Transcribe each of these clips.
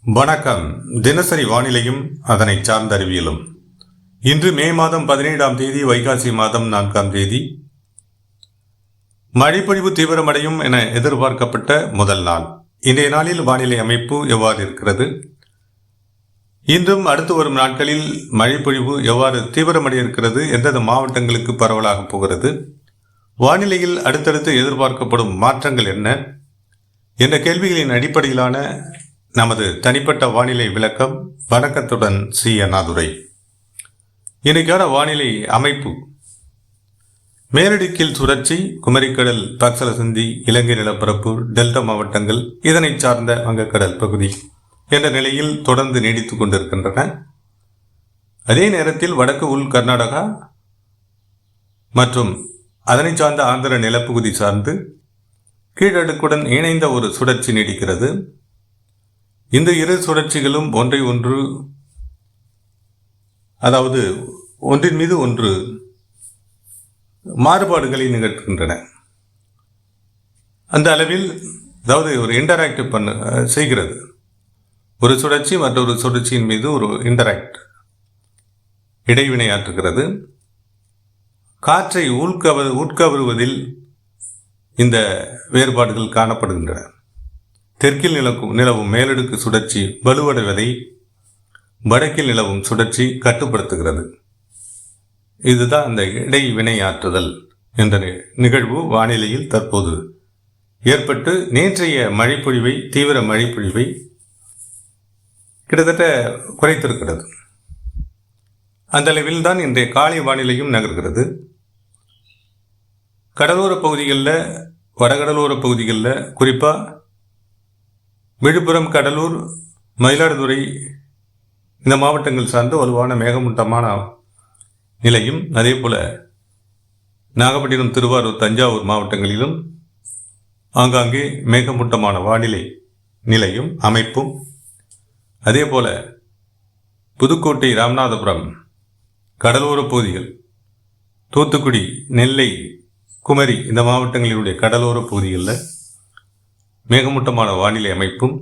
வணக்கம். தினசரி வானிலையும் அதனை சார்ந்த அறிவியலும். இன்று மே மாதம் 17ஆம் தேதி, வைகாசி மாதம் 4ஆம் தேதி. மழைப்பொழிவு தீவிரமடையும் என எதிர்பார்க்கப்பட்ட முதல் நாள். இன்றைய நாளில் வானிலை அமைப்பு எவ்வாறு இருக்கிறது? இன்றும் அடுத்து வரும் நாட்களில் மழைப்பொழிவு எவ்வாறு தீவிரமடைய இருக்கிறது? எந்தெந்த மாவட்டங்களுக்கு பரவலாக போகிறது? வானிலையில் அடுத்தடுத்து எதிர்பார்க்கப்படும் மாற்றங்கள் என்ன என்ற கேள்விகளின் அடிப்படையிலான நமது தனிப்பட்ட வானிலை விளக்கம். வணக்கத்துடன் சி. அண்ணாதுரை. இன்றைக்கான வானிலை அமைப்பு: மேலடுக்கில் சுழற்சி, குமரிக்கடல், பக்சலசிந்தி, இலங்கை நிலப்பரப்பு, டெல்டா மாவட்டங்கள், இதனை சார்ந்த வங்கக்கடல் பகுதி என்ற நிலையில் தொடர்ந்து நீடித்துக் கொண்டிருக்கின்றன. அதே நேரத்தில் வடக்கு உள் கர்நாடகா மற்றும் அதனை சார்ந்த ஆந்திர நிலப்பகுதி சார்ந்து கீழடுக்குடன் இணைந்த ஒரு சுழற்சி நீடிக்கிறது. இந்த இரு சுழற்சிகளும் ஒன்றை ஒன்று, அதாவது ஒன்றின் மீது ஒன்று மாறுபாடுகளை நிகழ்த்துகின்றன. அந்த அளவில், அதாவது ஒரு இன்டராக்டிவ் செய்கிறது. ஒரு சுழற்சி மற்றொரு சுழற்சியின் மீது ஒரு இடைவினையாற்றுகிறது. காற்றை உட்கவருவதில் இந்த வேறுபாடுகள் காணப்படுகின்றன. தெற்கில் நிலவும் மேலடுக்கு சுழற்சி வலுவடைவதை வடக்கில் நிலவும் சுழற்சி கட்டுப்படுத்துகிறது. இதுதான் அந்த இடைவினையாற்றுதல் என்ற நிகழ்வு வானிலையில் தற்போது ஏற்பட்டு நேற்றைய மழைப்பொழிவை, தீவிர மழைப்பொழிவை கிட்டத்தட்ட குறைத்திருக்கிறது. அந்த அளவில் தான் இன்றைய காலை வானிலையும் நகர்கிறது. கடலோர பகுதிகளில், வடகடலோர பகுதிகளில், குறிப்பாக விழுப்புரம், கடலூர், மயிலாடுதுறை இந்த மாவட்டங்கள் சார்ந்து வலுவான மேகமூட்டமான நிலையும், அதே போல நாகப்பட்டினம், திருவாரூர், தஞ்சாவூர் மாவட்டங்களிலும் ஆங்காங்கே மேகமூட்டமான வானிலை நிலையும் அமைப்பும், அதே போல புதுக்கோட்டை, ராமநாதபுரம் கடலோர பகுதிகள், தூத்துக்குடி, நெல்லை, குமரி இந்த மாவட்டங்களினுடைய கடலோர பகுதிகளில் மேகமூட்டமான வானிலை அமைப்பும்,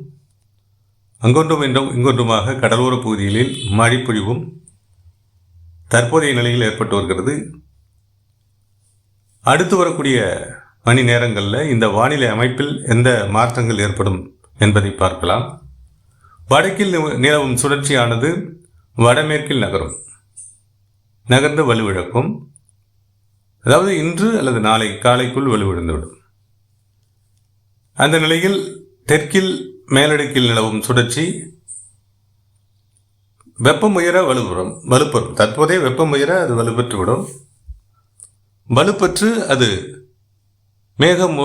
அங்கொன்றும் இங்கொன்றுமாக கடலோர பகுதிகளில் மழைப்பொழிவும் தற்போதைய நிலையில் ஏற்பட்டு வருகிறது. அடுத்து வரக்கூடிய மணி நேரங்களில் இந்த வானிலை அமைப்பில் எந்த மாற்றங்கள் ஏற்படும் என்பதை பார்க்கலாம். வடக்கில் நிலவும் சுழற்சியானது வடமேற்கில் நகர்ந்து வலுவிழக்கும். அதாவது இன்று அல்லது நாளை காலைக்குள் வலுவிழந்துவிடும். அந்த நிலையில் தெற்கில் மேலடுக்கில் நிலவும் சுழற்சி வெப்பம் உயர வலுப்பெறும். தற்போதைய வெப்பம் உயர அது வலுப்பெற்றுவிடும். வலுப்பெற்று அது மேகம்,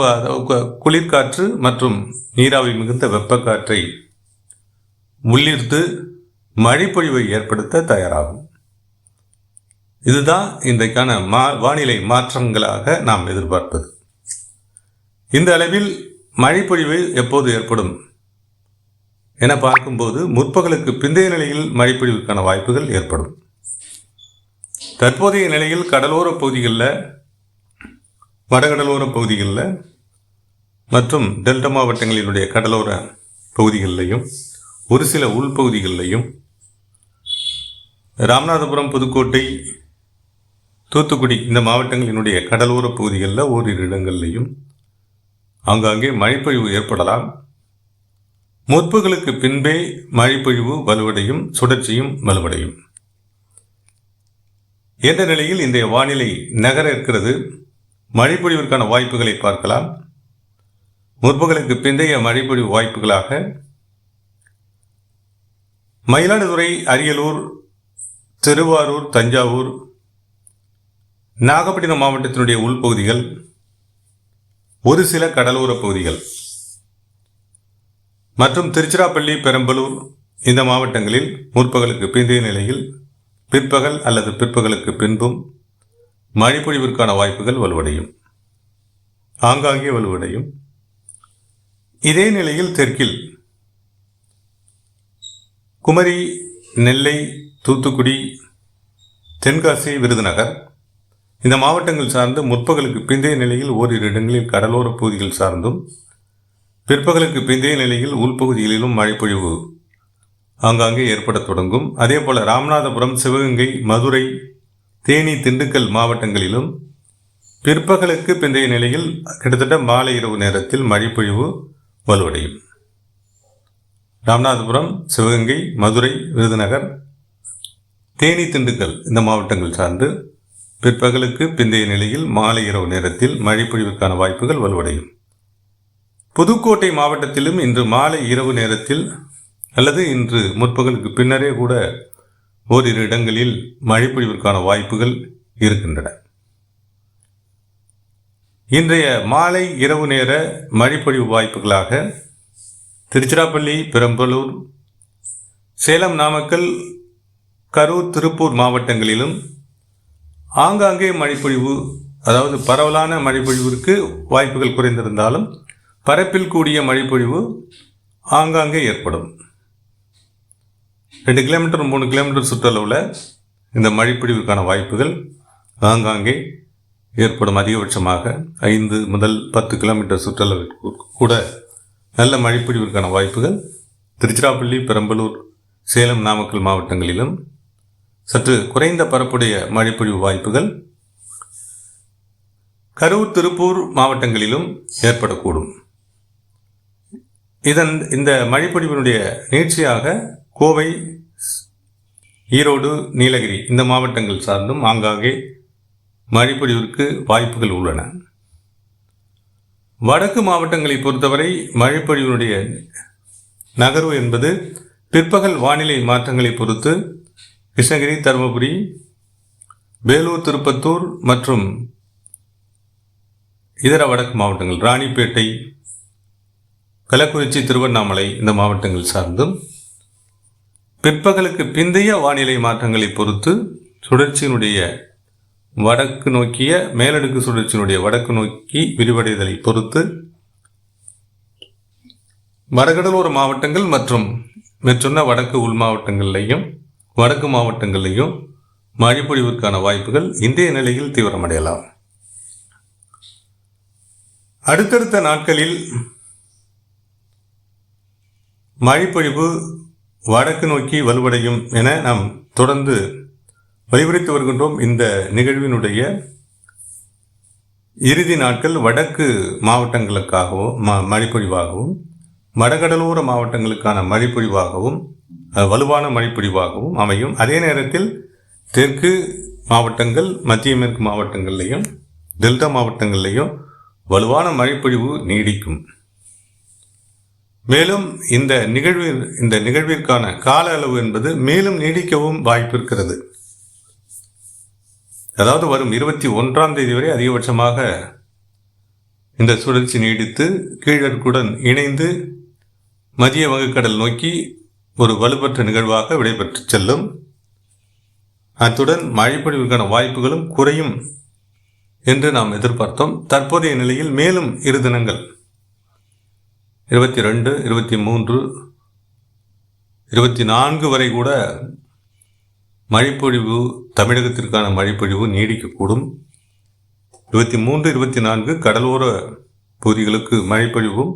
குளிர்காற்று மற்றும் நீராவி மிகுந்த வெப்பக்காற்றை உள்ளிர்த்து மழைப்பொழிவை ஏற்படுத்த தயாராகும். இதுதான் இன்றைக்கான வானிலை மாற்றங்களாக நாம் எதிர்பார்ப்பது. இந்த அளவில் மழைப்பொழிவு எப்போது ஏற்படும் என பார்க்கும்போது முற்பகலுக்கு பிந்தைய நிலையில் மழைப்பொழிவுக்கான வாய்ப்புகள் ஏற்படும். தற்போதைய நிலையில் கடலோர பகுதிகளில், வடகடலோர பகுதிகளில் மற்றும் டெல்டா மாவட்டங்களினுடைய கடலோர பகுதிகளிலையும், ஒரு சில உள்பகுதிகளிலையும், ராமநாதபுரம், புதுக்கோட்டை, தூத்துக்குடி இந்த மாவட்டங்களினுடைய கடலோர பகுதிகளில் ஓரிரு இடங்களிலையும் ஆங்காங்கே மழைப்பொழிவு ஏற்படலாம். முற்பகலுக்கு பின்பே மழைப்பொழிவு வலுவடையும், சுழற்சியும் வலுவடையும் என்ற நிலையில் இன்றைய வானிலை நகர இருக்கிறது. மழைப்பொழிவிற்கான வாய்ப்புகளை பார்க்கலாம். முற்பகலுக்கு பிந்தைய மழைப்பொழிவு வாய்ப்புகளாக மயிலாடுதுறை, அரியலூர், திருவாரூர், தஞ்சாவூர், நாகப்பட்டினம் மாவட்டத்தினுடைய உள்பகுதிகள், ஒரு சில கடலோர பகுதிகள் மற்றும் திருச்சிராப்பள்ளி, பெரம்பலூர் இந்த மாவட்டங்களில் முற்பகலுக்கு பிந்தைய நிலையில் பிற்பகல் அல்லது பிற்பகலுக்கு பின்பும் மழைப்பொழிவிற்கான வாய்ப்புகள் வலுவடையும், ஆங்காங்கே வலுவடையும். இதே நிலையில் தெற்கில் குமரி, நெல்லை, தூத்துக்குடி, தென்காசி, விருதுநகர் இந்த மாவட்டங்கள் சார்ந்து முற்பகலுக்கு பிந்தைய நிலையில் ஓரிரு இடங்களில் கடலோர பகுதிகள் சார்ந்தும், பிற்பகலுக்கு பிந்தைய நிலையில் உள்பகுதிகளிலும் மழைப்பொழிவு ஆங்காங்கே ஏற்பட தொடங்கும். அதே போல ராமநாதபுரம், சிவகங்கை, மதுரை, தேனி, திண்டுக்கல் மாவட்டங்களிலும் பிற்பகலுக்கு பிந்தைய நிலையில் கிட்டத்தட்ட மாலை இரவு நேரத்தில் மழைப்பொழிவு வலுவடையும். ராமநாதபுரம், சிவகங்கை, மதுரை, விருதுநகர், தேனி, திண்டுக்கல் இந்த மாவட்டங்கள் சார்ந்து பிற்பகலுக்கு பிந்தைய நிலையில் மாலை இரவு நேரத்தில் மழைப்பொழிவுக்கான வாய்ப்புகள் வலுவடையும். புதுக்கோட்டை மாவட்டத்திலும் இன்று மாலை இரவு நேரத்தில் அல்லது இன்று முற்பகலுக்கு பின்னரே கூட ஓரிரு இடங்களில் மழைப்பொழிவிற்கான வாய்ப்புகள் இருக்கின்றன. இன்றைய மாலை இரவு நேர மழைப்பொழிவு வாய்ப்புகளாக திருச்சிராப்பள்ளி, பெரம்பலூர், சேலம், நாமக்கல், கரூர், திருப்பூர் மாவட்டங்களிலும் ஆங்காங்கே மழைப்பொழிவு, அதாவது பரவலான மழைப்பொழிவிற்கு வாய்ப்புகள் குறைந்திருந்தாலும் பரப்பில் கூடிய மழைப்பொழிவு ஆங்காங்கே ஏற்படும். 2 கிலோமீட்டர் 3 கிலோமீட்டர் சுற்றளவில் இந்த மழைப்பொழிவுக்கான வாய்ப்புகள் ஆங்காங்கே ஏற்படும். அதிகபட்சமாக 5 முதல் 10 கிலோமீட்டர் சுற்றளவிற்கு கூட நல்ல மழைப்பொழிவிற்கான வாய்ப்புகள் திருச்சிராப்பள்ளி, பெரம்பலூர், சேலம், நாமக்கல் மாவட்டங்களிலும், சற்று குறைந்த பரப்புடைய மழைப்பொழிவு வாய்ப்புகள் கரூர், திருப்பூர் மாவட்டங்களிலும் ஏற்படக்கூடும். இந்த மழைப்பொழிவினுடைய நீட்சியாக கோவை, ஈரோடு, நீலகிரி இந்த மாவட்டங்கள் சார்ந்தும் ஆங்காங்கே மழைப்பொழிவிற்கு வாய்ப்புகள் உள்ளன. வடக்கு மாவட்டங்களை பொறுத்தவரை மழைப்பொழிவினுடைய நகர்வு என்பது பிற்பகல் வானிலை மாற்றங்களை பொறுத்து கிருஷ்ணகிரி, தருமபுரி, வேலூர், திருப்பத்தூர் மற்றும் இதர வடக்கு மாவட்டங்கள் ராணிப்பேட்டை, கள்ளக்குறிச்சி, திருவண்ணாமலை இந்த மாவட்டங்கள் சார்ந்தும் பிற்பகலுக்கு பிந்தைய வானிலை மாற்றங்களை பொறுத்து சுழற்சியினுடைய வடக்கு நோக்கிய மேலடுக்கு சுழற்சியினுடைய வடக்கு நோக்கி விரிவடைதலை பொறுத்து வடகடலோர மாவட்டங்கள் மற்றும் மேற்சொன்ன வடக்கு உள் மாவட்டங்களிலையும் வடக்கு மாவட்டங்களிலையும் மழைப்பொழிவிற்கான வாய்ப்புகள் இன்றைய நிலையில் தீவிரமடையலாம். அடுத்தடுத்த நாட்களில் மழைப்பொழிவு வடக்கு நோக்கி வலுவடையும் என நாம் தொடர்ந்து வலியுறுத்தி வருகின்றோம். இந்த நிகழ்வினுடைய இறுதி நாட்கள் வடக்கு மாவட்டங்களுக்காகவும் மழைப்பொழிவாகவும் வடகடலோர மாவட்டங்களுக்கான மழைப்பொழிவாகவும் வலுவான மழைப்பொழிவாகவும் அமையும். அதே நேரத்தில் தெற்கு மாவட்டங்கள், மத்திய மேற்கு மாவட்டங்கள்லையும் டெல்டா மாவட்டங்கள்லையும் வலுவான மழைப்பொழிவு நீடிக்கும். மேலும் இந்த நிகழ்விற்கான கால அளவு என்பது மேலும் நீடிக்கவும் வாய்ப்பு இருக்கிறது. அதாவது வரும் 21ஆம் தேதி வரை அதிகபட்சமாக இந்த சுழற்சி நீடித்து கீழடுக்குடன் இணைந்து மத்திய வங்கக்கடல் நோக்கி ஒரு வலுப்பெற்ற நிகழ்வாக விடைபெற்று செல்லும். அத்துடன் மழைப்பொழிவுக்கான வாய்ப்புகளும் குறையும் என்று நாம் எதிர்பார்த்தோம். தற்போதைய நிலையில் மேலும் 2 தினங்கள் 22, 23, 24 வரை கூட மழைப்பொழிவு, தமிழகத்திற்கான மழைப்பொழிவு நீடிக்கக்கூடும். 23, 24 கடலோர பகுதிகளுக்கு மழைப்பொழிவும்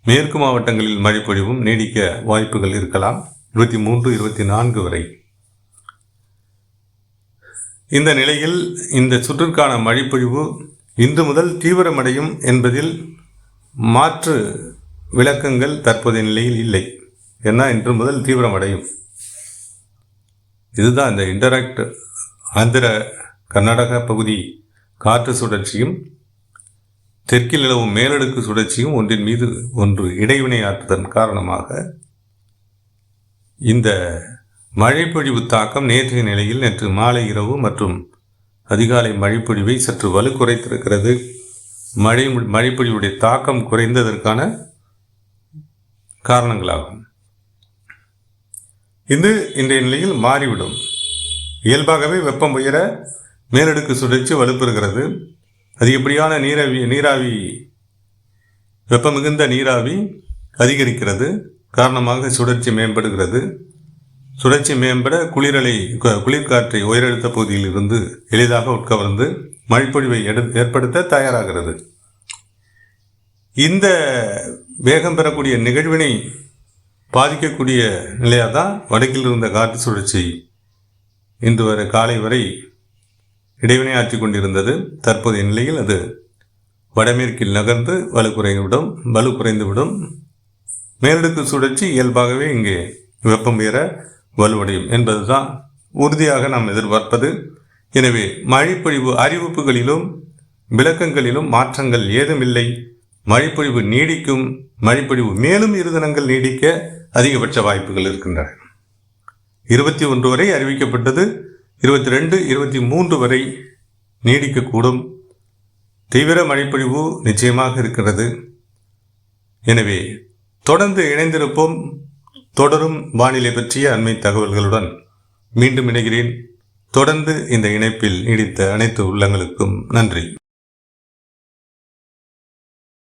மேற்கு மாவட்டங்களில் மழைப்பொழிவும் நீடிக்க வாய்ப்புகள் இருக்கலாம். 23, 24 வரை. இந்த நிலையில் இந்த சுற்றிற்கான மழைப்பொழிவு இன்று முதல் தீவிரமடையும் என்பதில் மாற்று விளக்கங்கள் தற்போதைய நிலையில் இல்லை. ஏன்னா இன்று முதல் தீவிரமடையும். இதுதான் இந்த இன்டராக்ட் ஆந்திர கர்நாடக பகுதி காற்று சுழற்சியும் தெற்கில் நிலவும் மேலடுக்கு சுழற்சியும் ஒன்றின் மீது ஒன்று இடைவினையாற்றுவதன் காரணமாக இந்த மழைப்பொழிவு தாக்கம் நேற்றைய நிலையில் நேற்று மாலை இரவு மற்றும் அதிகாலை மழைப்பொழிவை சற்று வலு குறைத்திருக்கிறது. மழைப்பொழிவுடைய தாக்கம் குறைந்ததற்கான காரணங்களாகும். இது இன்றைய நிலையில் மாறிவிடும். இயல்பாகவே வெப்பம் உயர மேலடுக்கு சுழற்சி வலுப்பெறுகிறது. அதிகப்படியான நீராவி வெப்பம் மிகுந்த நீராவி அதிகரிக்கிறது. காரணமாக சுழற்சி மேம்படுகிறது. சுழற்சி மேம்பட குளிர்காற்றை உயரழுத்த பகுதியில் இருந்து எளிதாக உட்கவர்ந்து மழைப்பொழிவை ஏற்படுத்த தயாராகிறது. இந்த வேகம் பெறக்கூடிய நிகழ்வினை பாதிக்கக்கூடிய நிலையாக தான் வடக்கில் இருந்த காற்று சுழற்சி இன்று வரை காலை வரை இடைவினையாற்றி கொண்டிருந்தது. தற்போதைய நிலையில் அது வடமேற்கில் நகர்ந்து வலு குறைந்துவிடும். மேலடுக்கு சுழற்சி இயல்பாகவே இங்கே வெப்பம் ஏற வலுவடையும் என்பதுதான் உறுதியாக நாம் எதிர்பார்ப்பது. எனவே மழைப்பொழிவு அறிவிப்புகளிலும் விளக்கங்களிலும் மாற்றங்கள் ஏதுமில்லை. மழைப்பொழிவு நீடிக்கும். மழைப்பொழிவு மேலும் 2 தினங்கள் நீடிக்க அதிகபட்ச வாய்ப்புகள் இருக்கின்றன. 21 வரை அறிவிக்கப்பட்டது. 22, 23 வரை நீடிக்கக்கூடும். தீவிர மழைப்பொழிவு நிச்சயமாக இருக்கிறது. எனவே தொடர்ந்து இணைந்திருப்போம். தொடரும் வானிலை பற்றிய அண்மை தகவல்களுடன் மீண்டும் இணைகிறேன். தொடர்ந்து இந்த இணைப்பில் நீடித்த அனைத்து உள்ளங்களுக்கும் நன்றி.